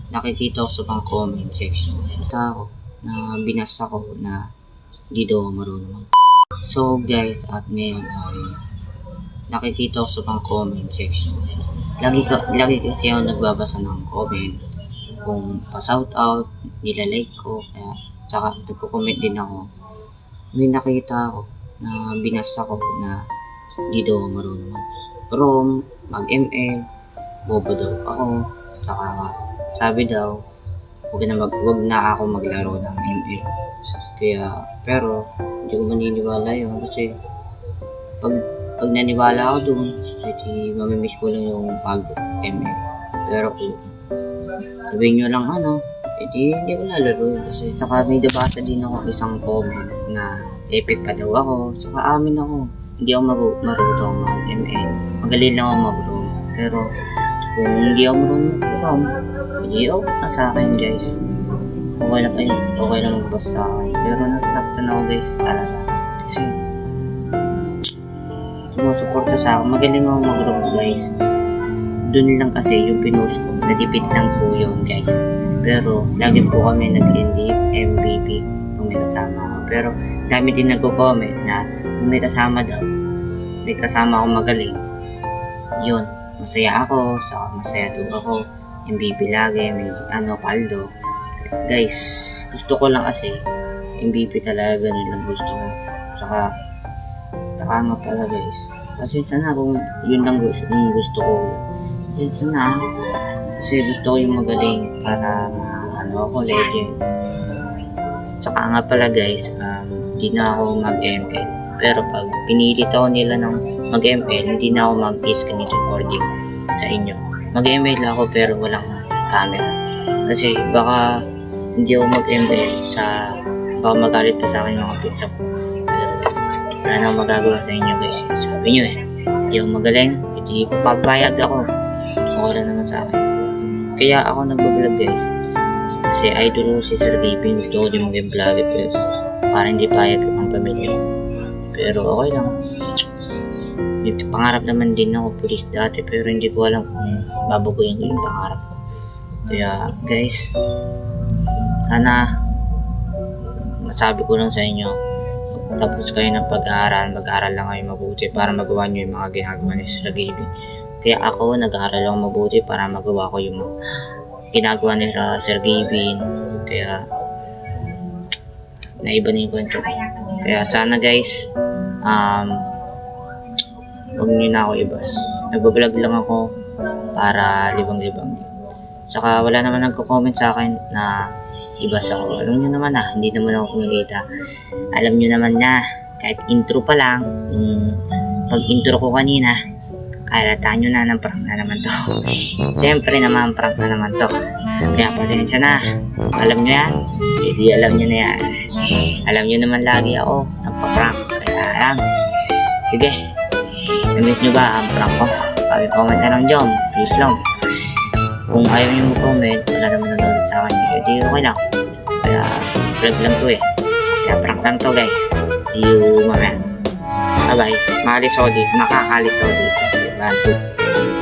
nakikita ko sa pang comment section. Tao na binasa ko na di daw marunong. So guys, at ngayon nakikita ko sa pang comment section. Lagi kasi ako nagbabasa ng comment kung pa-shout out, nilalike ko, kaya tsaka nagko-comment din ako. May nakita ako na binasa ko na di daw marunong mag-prom, mag-ML, bobo daw ako, tsaka sabi daw wag na ako maglaro ng ML. Kaya pero hindi ko maniniwala yun kasi pag naniwala ako dun, hindi mamimiss ko lang yung pag-ML. Pero kung sabihin nyo lang hindi ko lalaro yun. Kasi saka may nabasa din ako isang comment na epic pa daw ako. Saka amin ako, hindi ako marunong mag-ML. Magaling lang ako mag-roam. Pero kung hindi ako marunong mag-roam, hindi okay na sa akin guys. Okay lang kayo, okay lang magbas sa akin. Pero nasasaktan ako guys talaga. Kasi sumusuporta sa akin. Magaling ako mag-roam guys. Doon lang kasi yung pinost ko, natipid lang po yun guys. Pero lagi po kami nag-MVP kung may kasama ako. Pero dami din nagko-comment na kung may kasama daw, may kasama akong magaling, yun, masaya ako, saka masaya doon ako, MVP lagi, may paldo. Guys, gusto ko lang kasi MVP talaga, ganun lang gusto ko. Saka nga pala guys, kasi sana kung yun lang gusto ko. Kasi gusto ko yung magaling para ako legend. Tsaka nga pala guys, hindi na ako mag-ML. Pero pag pinilit ako nila ng mag-ML, hindi na ako mag-screen recording sa inyo. Mag-ML ako pero walang camera. Kasi baka hindi ako mag-ML baka magalit pa sa akin mga pizza ko. Pero wala na akong magagawa sa inyo guys. Sabi nyo hindi ako magaling, hindi papayag ako. Okay lang naman sa akin. Kaya ako nagbablog guys. Kasi idol ko si Sir Gaping. Gusto ko din maging vlogger pero para hindi payag ang pamilya. Pero okay lang. May pangarap naman din ako police dati pero hindi ko alam kung babaguhin ko yung pangarap ko. Kaya guys, sana masabi ko lang sa inyo, tapos kayo ng mag-aaral lang kayo mabuti para magawa nyo yung mga ginagawa ni Sir Gaping. Kaya ako nag-aaral lang mabuti para magawa ko yung mga ginagawa ni Sir Gaping. Kaya naiba na yung kwento ko. Kaya sana guys, huwag nyo na ako ibas. Nagbablog lang ako para libang-libang din. Saka wala naman nagko-comment sa akin na ibas ako. Alam nyo naman hindi naman ako kumikita. Alam nyo naman na kahit intro pa lang, pag intro ko kanina, alata nyo na ng prank na naman to. Siyempre naman prank na naman to. Kaya pasensya na. Alam nyo yan? Hindi alam nyo na yan. Alam nyo naman lagi ako nagpa-prank. Kaya yan. Sige. Na-miss nyo ba ang prank ko? Pag-comment na lang dyan. Please lang. Kung ayaw nyo mag-comment, wala naman nanonood sa akin. Hindi okay lang. Kaya vlog lang to Kaya prank lang to guys. See you mamaya. Bye bye. Makakalisodi. Sige, 1, 2.